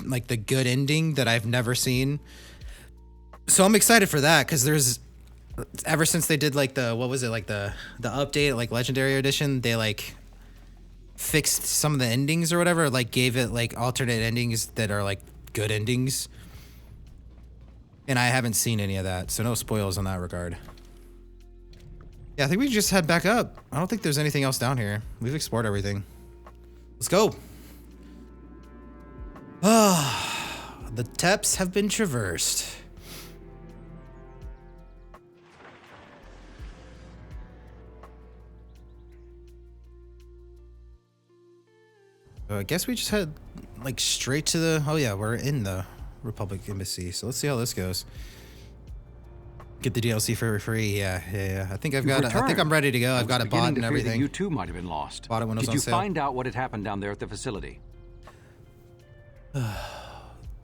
like the good ending that I've never seen. So I'm excited for that because there's ever since they did like the update like Legendary Edition, they like fixed some of the endings or whatever, like gave it like alternate endings that are like good endings. And I haven't seen any of that, so no spoils on that regard. Yeah, I think we just head back up. I don't think there's anything else down here. We've explored everything. Let's go. Ah, the depths have been traversed. I guess we just head like straight to the, oh yeah, we're in the Republic Embassy. So let's see how this goes. Get the DLC for free. Yeah. I think I think I'm ready to go. I've got it bought and everything. You too might have been lost. Bought it when it was on sale. Did you find out what had happened down there at the facility?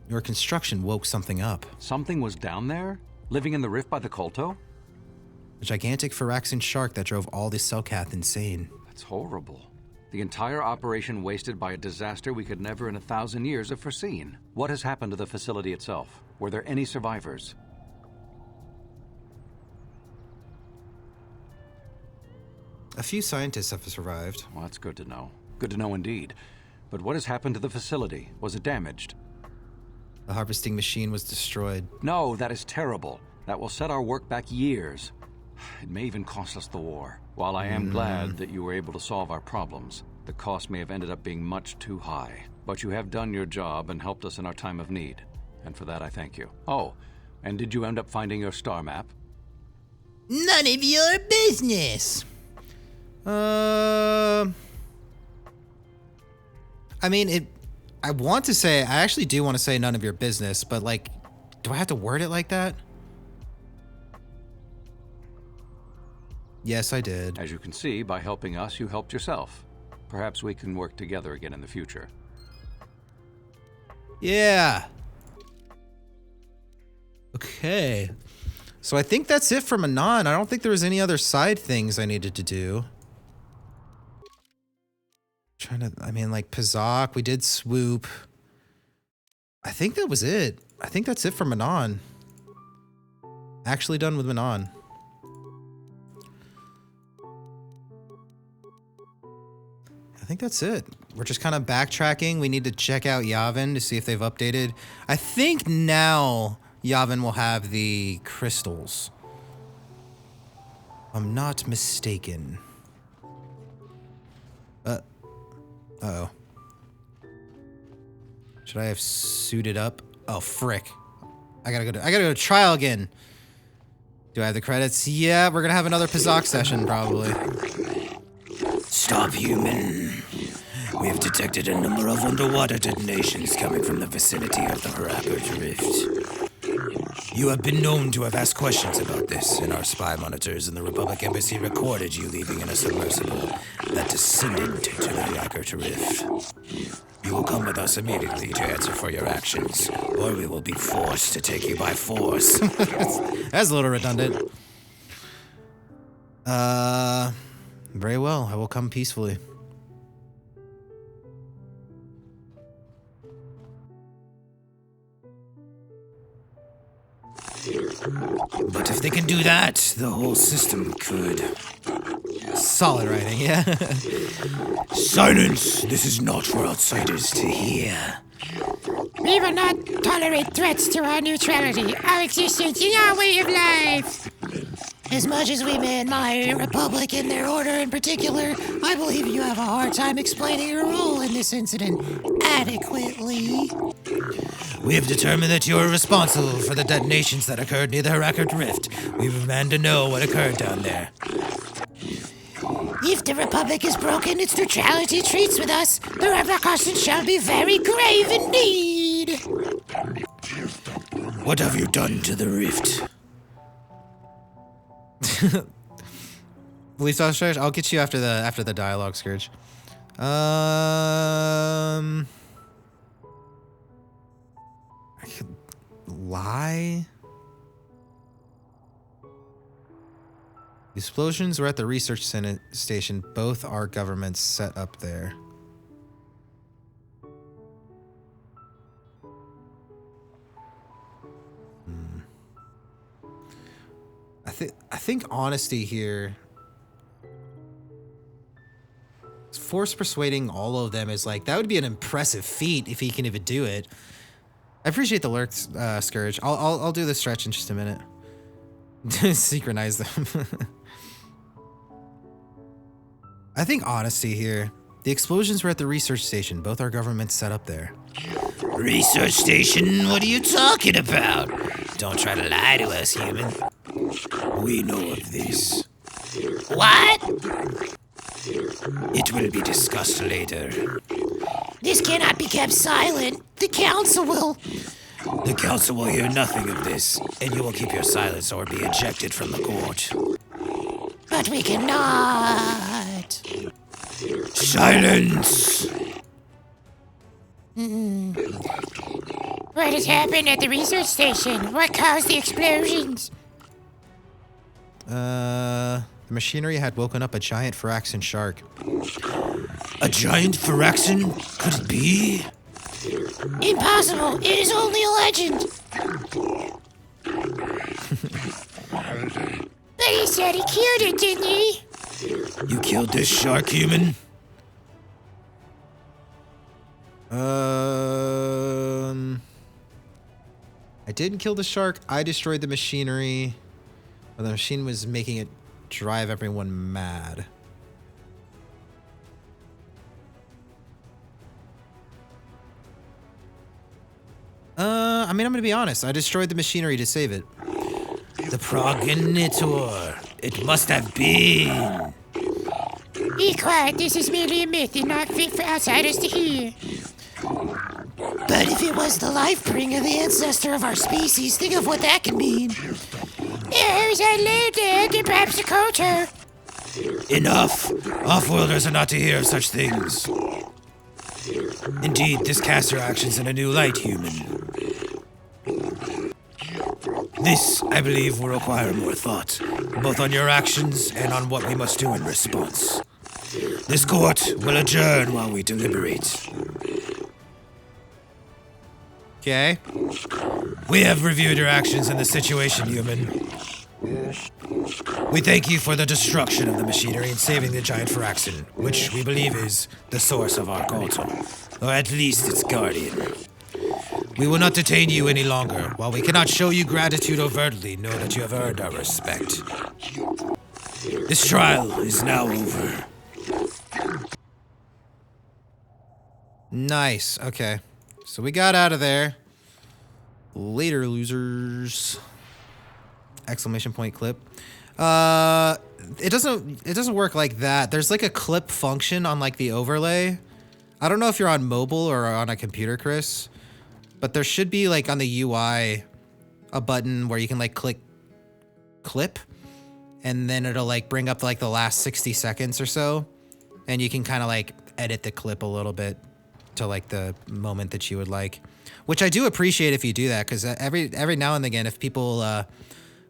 Your construction woke something up. Something was down there? Living in the rift by the Kolto? A gigantic Phyraxian shark that drove all the Selkath insane. That's horrible. The entire operation wasted by a disaster we could never in 1,000 years have foreseen. What has happened to the facility itself? Were there any survivors? A few scientists have survived. Well, that's good to know. Good to know indeed. But what has happened to the facility? Was it damaged? The harvesting machine was destroyed. No, that is terrible. That will set our work back years. It may even cost us the war. While I am glad that you were able to solve our problems, the cost may have ended up being much too high. But you have done your job and helped us in our time of need. And for that, I thank you. Oh, and did you end up finding your star map? None of your business. I mean, I want to say, I actually do want to say none of your business, but like, do I have to word it like that? Yes, I did. As you can see, by helping us, you helped yourself. Perhaps we can work together again in the future. Yeah. Okay. So I think that's it for Manon. I don't think there was any other side things I needed to do. Like Pazak, we did Swoop. I think that was it. I think that's it for Manon. Actually done with Manon. I think that's it. We're just kind of backtracking. We need to check out Yavin to see if they've updated. I think now Yavin will have the crystals. If I'm not mistaken. Uh-oh. Should I have suited up? Oh, frick. I gotta go to trial again. Do I have the credits? Yeah, we're gonna have another Pazak session, probably. Stop, human. We have detected a number of underwater detonations coming from the vicinity of the Harakert Rift. You have been known to have asked questions about this, and our spy monitors in the Republic Embassy recorded you leaving in a submersible that descended to the Harakert Rift. You will come with us immediately to answer for your actions, or we will be forced to take you by force. That's a little redundant. Very well. I will come peacefully. But if they can do that, the whole system could. Solid writing, yeah. Silence! This is not for outsiders to hear. We will not tolerate threats to our neutrality, our existence, and our way of life. As much as we may admire your republic and their order in particular, I believe you have a hard time explaining your role in this incident adequately. We have determined that you are responsible for the detonations that occurred near the Harakert Rift. We demand to know what occurred down there. If the Republic is broken its neutrality treaties with us, the repercussions shall be very grave indeed. What have you done to the Rift? Police officer, I'll get you after the dialogue, Scourge. I could lie. The explosions were at the research station. Both our governments set up there. think honesty here. Force persuading all of them is like, that would be an impressive feat if he can even do it. I appreciate the lurk, Scourge. I'll do the stretch in just a minute. Synchronize them. I think honesty here. The explosions were at the research station. Both our governments set up there. Research station? What are you talking about? Don't try to lie to us, human. We know of this. What? It will be discussed later. This cannot be kept silent. The council will... The council will hear nothing of this, and you will keep your silence or be ejected from the court. But we cannot. Silence! What has happened at the research station? What caused the explosions? The machinery had woken up a giant Phyraxan shark. A giant Phyraxan? Could it be? Impossible! It is only a legend! But he said he cured it, didn't he? You killed this shark, human? I didn't kill the shark. I destroyed the machinery. Well, the machine was making it drive everyone mad. I mean, I'm gonna be honest. I destroyed the machinery to save it. The progenitor. It must have been. Be quiet, this is merely a myth and not fit for outsiders to hear. But if it was the life-bringer, the ancestor of our species, think of what that could mean. There's a legend, and perhaps a KOTOR. Enough! Off-worlders are not to hear of such things. Indeed, this casts your actions in a new light, human. This, I believe, will require more thought, both on your actions and on what we must do in response. This court will adjourn while we deliberate. Okay. We have reviewed your actions in the situation, human. We thank you for the destruction of the machinery and saving the giant Phyraxan, which we believe is the source of our KOTOR, or at least its guardian. We will not detain you any longer. While we cannot show you gratitude overtly, know that you have earned our respect. This trial is now over. Nice. Okay. So we got out of there. Later, losers. Exclamation point clip. It doesn't work like that. There's like a clip function on like the overlay. I don't know if you're on mobile or on a computer, Chris, but there should be like on the UI a button where you can like click clip, and then it'll like bring up like the last 60 seconds or so, and you can kind of like edit the clip a little bit to like the moment that you would like, which I do appreciate if you do that, because every now and again, if people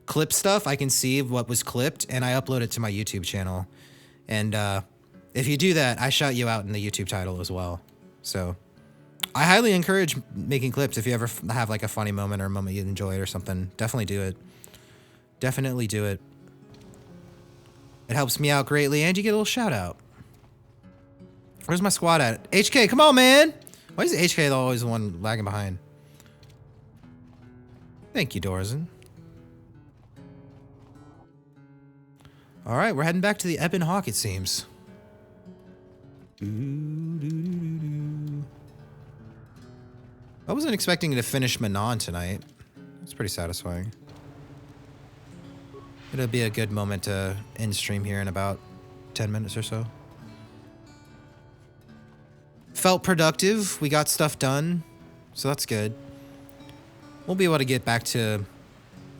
clip stuff, I can see what was clipped and I upload it to my YouTube channel. And if you do that, I shout you out in the YouTube title as well. So I highly encourage making clips. If you ever have like a funny moment or a moment you enjoyed or something, definitely do it. Definitely do it. It helps me out greatly, and you get a little shout out. Where's my squad at? HK, come on, man! Why is HK always the one lagging behind? Thank you, Dorzan. Alright, we're heading back to the Ebon Hawk, it seems. I wasn't expecting to finish Manon tonight. It's pretty satisfying. It'll be a good moment to end stream here in about 10 minutes or so. Felt productive. We got stuff done, so that's good. We'll be able to get back to,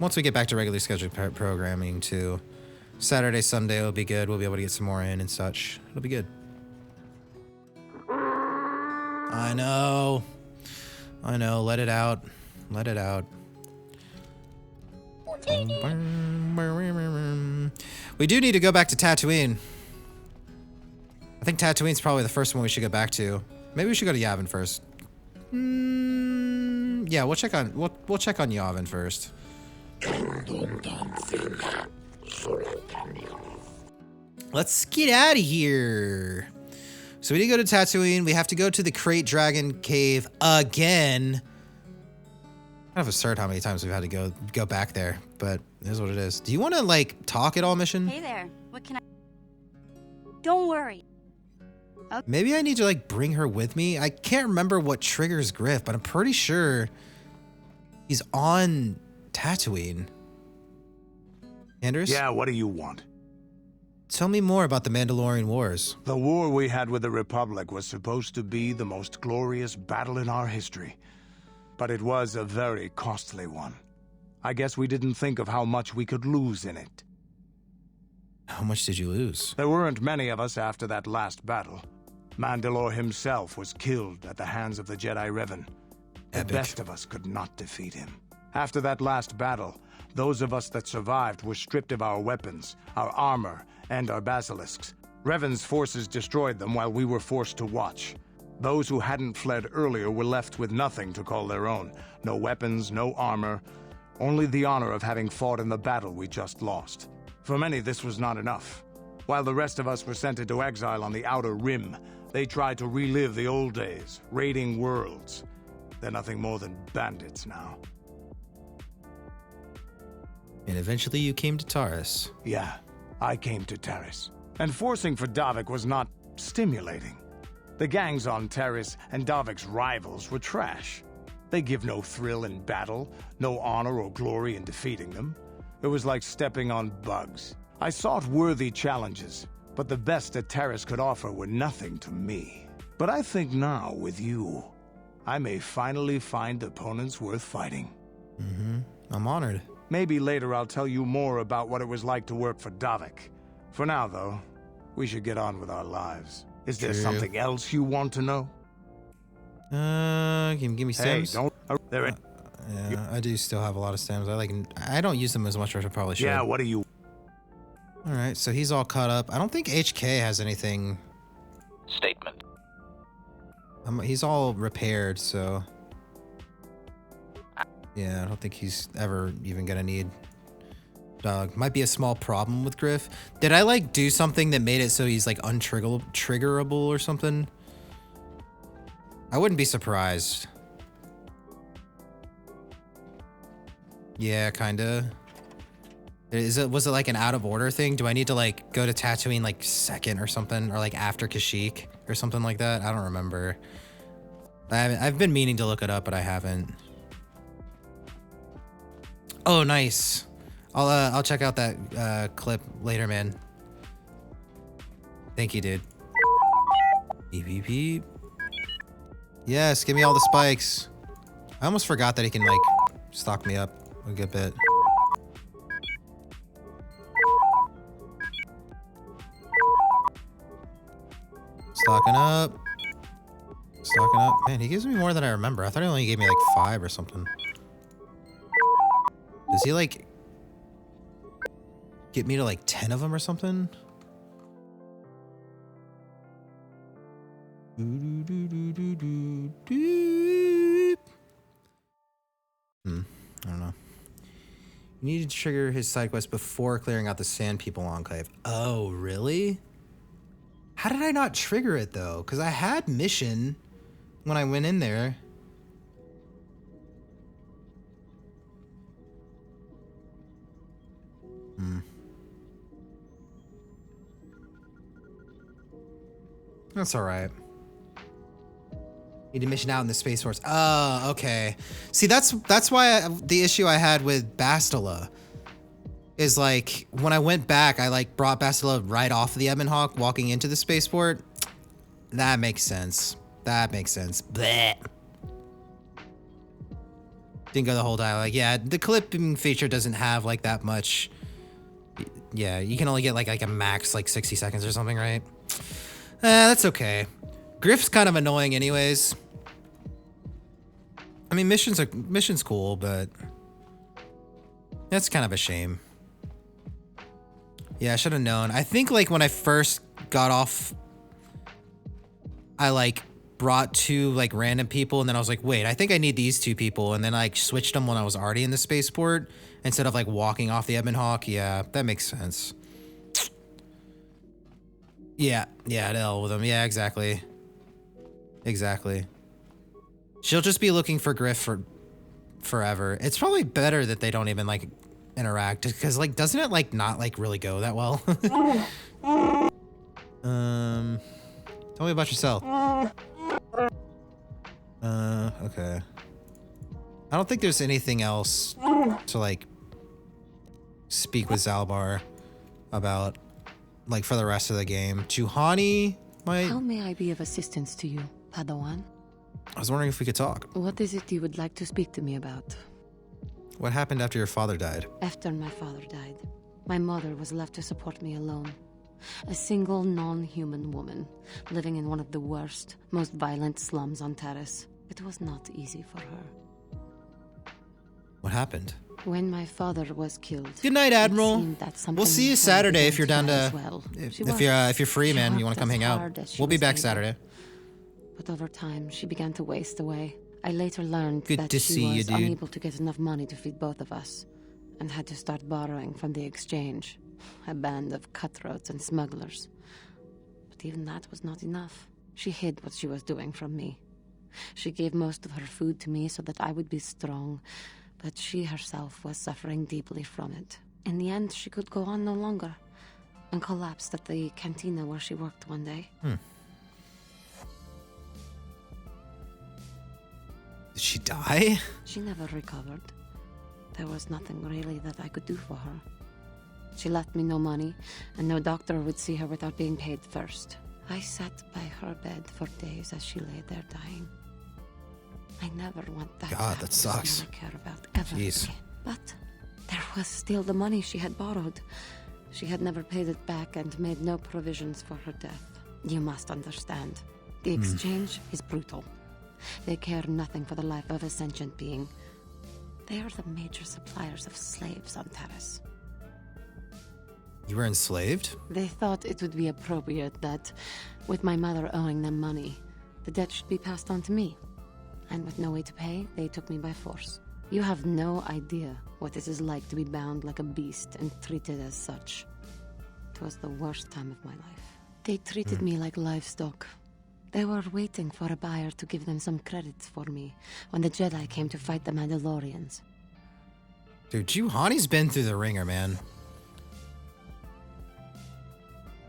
once we get back to regularly scheduled programming too. Saturday, Sunday will be good. We'll be able to get some more in and such. It'll be good. I know. I know. Let it out. Let it out. We do need to go back to Tatooine. I think Tatooine's probably the first one we should go back to. Maybe we should go to Yavin first. Yeah, we'll check on Yavin first. Let's get out of here. So we need to go to Tatooine. We have to go to the Crate Dragon Cave again. Kind of absurd how many times we've had to go back there, but it is what it is. Do you want to like talk at all, Mission? Hey there. What can I... Don't worry. Maybe I need to like bring her with me. I can't remember what triggers Griff, but I'm pretty sure he's on Tatooine. Anders? Yeah, what do you want? Tell me more about the Mandalorian Wars. The war we had with the Republic was supposed to be the most glorious battle in our history. But it was a very costly one. I guess we didn't think of how much we could lose in it. How much did you lose? There weren't many of us after that last battle. Mandalore himself was killed at the hands of the Jedi Revan. The Epic. best of us could not defeat him. After that last battle, those of us that survived were stripped of our weapons, our armor, and our basilisks. Revan's forces destroyed them while we were forced to watch. Those who hadn't fled earlier were left with nothing to call their own. No weapons, no armor, only the honor of having fought in the battle we just lost. For many, this was not enough. While the rest of us were sent into exile on the Outer Rim, they tried to relive the old days, raiding worlds. They're nothing more than bandits now. And eventually you came to Taurus. Yeah, I came to Taris. And forcing for Davik was not stimulating. The gangs on Taris and Davik's rivals were trash. They give no thrill in battle, no honor or glory in defeating them. It was like stepping on bugs. I sought worthy challenges, but the best that Taris could offer were nothing to me. But I think now, with you, I may finally find opponents worth fighting. I'm honored. Maybe later I'll tell you more about what it was like to work for Davik. For now, though, we should get on with our lives. Is there True. something else you want to know? Can you give me Hey, stems? don't... There it... Yeah, I do still have a lot of stems. I don't use them as much as I probably should. Yeah, what do you... All right, so he's all caught up. I don't think HK has anything. Statement. He's all repaired, so yeah, I don't think he's ever even gonna need dog. Might be a small problem with Griff. Did I like do something that made it so he's like triggerable or something? I wouldn't be surprised. Yeah, kinda. Was it like an out of order thing? Do I need to like go to Tatooine like second or something, or like after Kashyyyk or something like that? I don't remember. I've been meaning to look it up, but I haven't. Oh, nice. I'll check out that clip later, man. Thank you, dude. Beep, beep, beep. Yes, give me all the spikes. I almost forgot that he can like stock me up a good bit. Stocking up. Stocking up. Man, he gives me more than I remember. I thought he only gave me like 5 or something. Does he like get me to like 10 of them or something? I don't know. You need to trigger his side quest before clearing out the Sand People Enclave. Oh, really? How did I not trigger it though? Because I had mission when I went in there. That's all right. Need to mission out in the Space Force. Oh, okay. See, that's why the issue I had with Bastila is like when I went back, I like brought Bastila right off of the Ebon Hawk, walking into the spaceport. That makes sense. That makes sense. Blech. Didn't go the whole dialogue. Yeah, the clipping feature doesn't have like that much. Yeah, you can only get like a max like 60 seconds or something, right? That's okay. Griff's kind of annoying anyways. I mean, mission's cool, but that's kind of a shame. Yeah, I should have known. I think like when I first got off, I like brought 2 like random people, and then I was like, wait, I think I need these 2 people, and then I like, switched them when I was already in the spaceport instead of like walking off the Ebon Hawk. Yeah, that makes sense. Yeah, I'd L with them. Yeah, exactly. Exactly. She'll just be looking for Griff for forever. It's probably better that they don't even like interact, because like, doesn't it like not like really go that well? Tell me about yourself. Okay. I don't think there's anything else to like speak with Zalbar about, like, for the rest of the game. Juhani might... How may I be of assistance to you, Padawan? I was wondering if we could talk. What is it you would like to speak to me about? What happened after your father died? After my father died, my mother was left to support me alone. A single non-human woman, living in one of the worst, most violent slums on Terrace. It was not easy for her. What happened? When my father was killed... Good night, Admiral. We'll see you Saturday if you're down to... Well. If you're free, man, you want to come hang out. We'll be back Saturday. But over time, she began to waste away. I later learned Good that to she see you, was dude. unable to get enough money to feed both of us, and had to start borrowing from the exchange. A band of cutthroats and smugglers. But even that was not enough. She hid what she was doing from me. She gave most of her food to me so that I would be strong, but she herself was suffering deeply from it. In the end, she could go on no longer, and collapsed at the cantina where she worked one day. Did she die? She never recovered. There was nothing really that I could do for her. She left me no money, and no doctor would see her without being paid first. I sat by her bed for days as she lay there dying. I never want that. God, that sucks. I care about ever Jeez. again. But there was still the money she had borrowed. She had never paid it back and made no provisions for her death. You must understand. The exchange is brutal. They care nothing for the life of a sentient being. They are the major suppliers of slaves on Terrace. You were enslaved? They thought it would be appropriate that, with my mother owing them money, the debt should be passed on to me. And with no way to pay, they took me by force. You have no idea what it is like to be bound like a beast and treated as such. It was the worst time of my life. They treated me like livestock. They were waiting for a buyer to give them some credits for me when the Jedi came to fight the Mandalorians. Dude, Juhani's been through the ringer, man.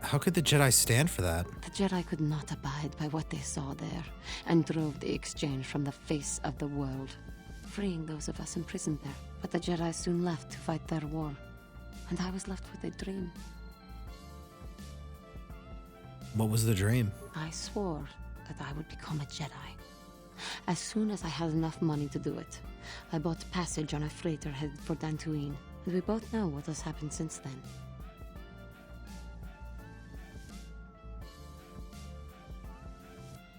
How could the Jedi stand for that? The Jedi could not abide by what they saw there, and drove the exchange from the face of the world, freeing those of us imprisoned there. But the Jedi soon left to fight their war, and I was left with a dream. What was the dream? I swore that I would become a Jedi. As soon as I had enough money to do it, I bought passage on a freighter headed for Dantooine, and we both know what has happened since then.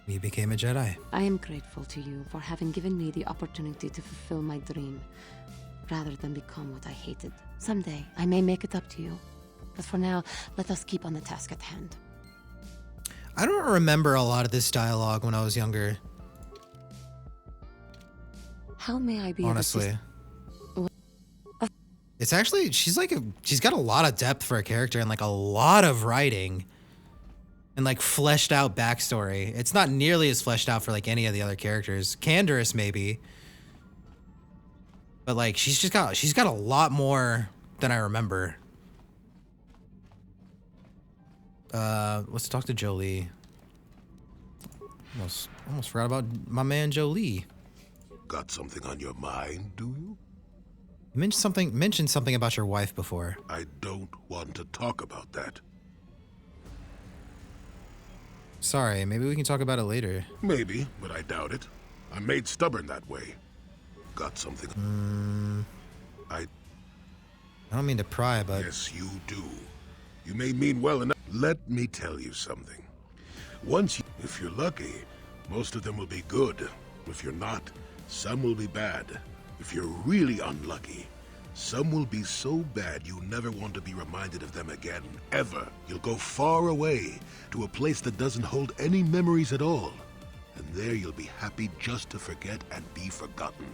You became a Jedi. I am grateful to you for having given me the opportunity to fulfill my dream, rather than become what I hated. Someday, I may make it up to you. But for now, let us keep on the task at hand. I don't remember a lot of this dialogue when I was younger. How may I be of Honestly. It's actually, she's got a lot of depth for a character and like a lot of writing. And like fleshed out backstory. It's not nearly as fleshed out for like any of the other characters. Canderous maybe. But like she's got a lot more than I remember. Let's talk to Jolie. Almost forgot about my man Jolie. Got something on your mind, do you? You mentioned something about your wife before. I don't want to talk about that. Sorry, maybe we can talk about it later. Maybe, but I doubt it. I'm made stubborn that way. Got something... I don't mean to pry, but... Yes, you do. You may mean well enough. Let me tell you something. If you're lucky, most of them will be good. If you're not, some will be bad. If you're really unlucky, some will be so bad you never want to be reminded of them again, ever. You'll go far away, to a place that doesn't hold any memories at all. and there you'll be happy just to forget and be forgotten.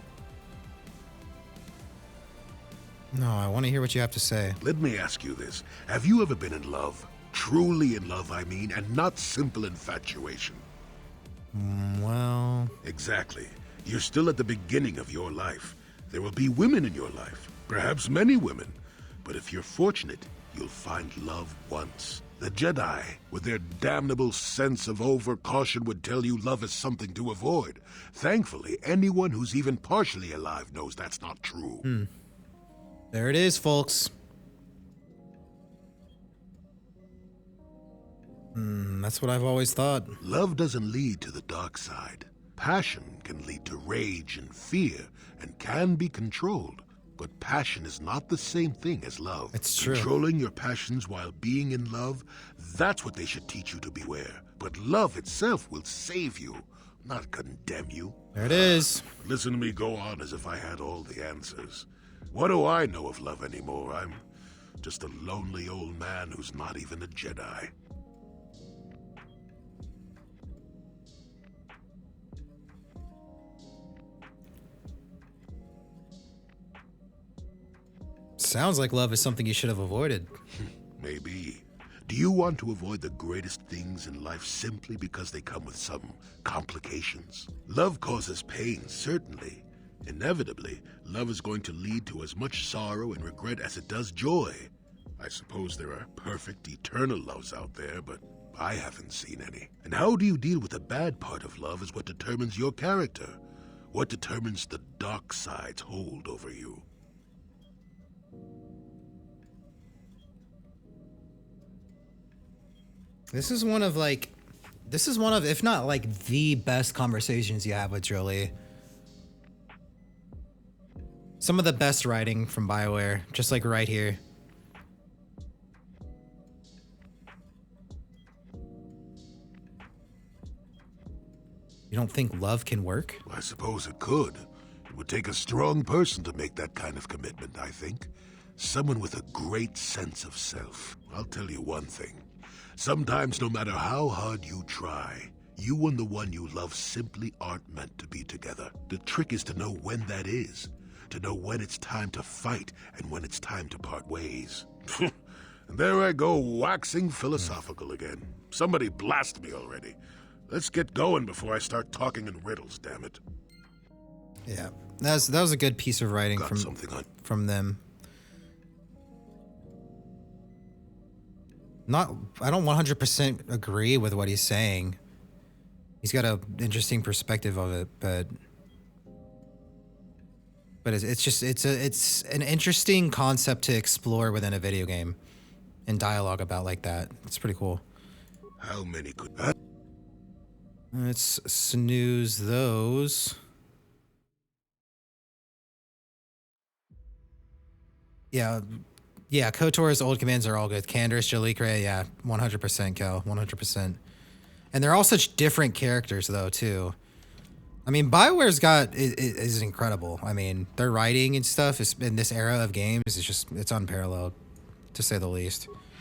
No, I want to hear what you have to say. Let me ask you this. Have you ever been in love? Truly in love, I mean, and not simple infatuation. Well... Exactly. You're still at the beginning of your life. There will be women in your life, perhaps many women. But if you're fortunate, you'll find love once. The Jedi, with their damnable sense of over-caution, would tell you love is something to avoid. Thankfully, anyone who's even partially alive knows that's not true. There it is, folks. That's what I've always thought. Love doesn't lead to the dark side. Passion can lead to rage and fear and can be controlled. But passion is not the same thing as love. It's true. Controlling your passions while being in love, that's what they should teach you to beware. But love itself will save you, not condemn you. There it is. Listen to me go on as if I had all the answers. What do I know of love anymore? I'm just a lonely old man who's not even a Jedi. Sounds like love is something you should have avoided. Maybe. Do you want to avoid the greatest things in life simply because they come with some complications? Love causes pain, certainly. Inevitably, love is going to lead to as much sorrow and regret as it does joy. I suppose there are perfect, eternal loves out there, but I haven't seen any. And how do you deal with the bad part of love is what determines your character. What determines the dark side's hold over you. This is one of, if not like the best conversations you have with Jolie. Some of the best writing from BioWare, just like right here. You don't think love can work? I suppose it could. It would take a strong person to make that kind of commitment, I think. Someone with a great sense of self. I'll tell you one thing. Sometimes, no matter how hard you try, you and the one you love simply aren't meant to be together. The trick is to know when that is. To know when it's time to fight and when it's time to part ways. And there I go, waxing philosophical again. Somebody blast me already. Let's get going before I start talking in riddles, damn it. Yeah, that was a good piece of writing from them. I don't 100% agree with what he's saying. He's got an interesting perspective of it, but it's an interesting concept to explore within a video game and dialogue about like that. It's pretty cool. How many could that? Let's snooze those. Yeah, KOTOR's old commands are all good. Canderous, Jalikre, yeah, 100%, Kel, 100%. And they're all such different characters, though, too. I mean, BioWare's is incredible. I mean, their writing and stuff is in this era of games is it's unparalleled, to say the least.